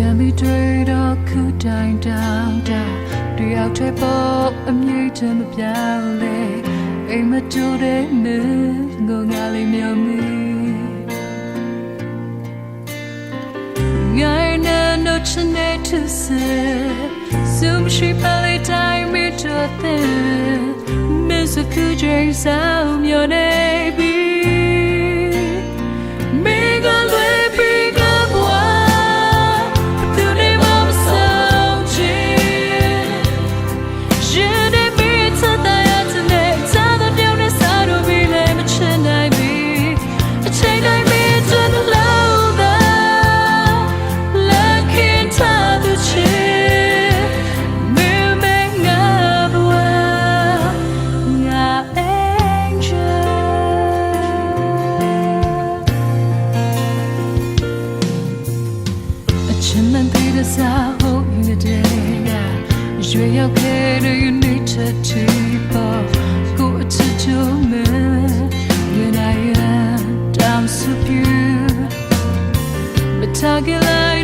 ပြန်ပြီးတွေ့တော့ခုတိုင်းတောင်တာတယောက်တည်းပေါ်အမြင့်ချမ်းမပြောင်းလဲအိမ်မတူတဲ့နေငိုငါလေးမြော်မီငါနဲ့တော့ချင်တဲ့သူစစုံရှိပါလေတိုင်းမတော်တဲ့မစ္စကူဂျိမ်းဆောင်မြော်နေပြီI hope you dayရွှေရောက်ခဲ့တဲ့ you need to keep up go to me when I am down so pure but talking like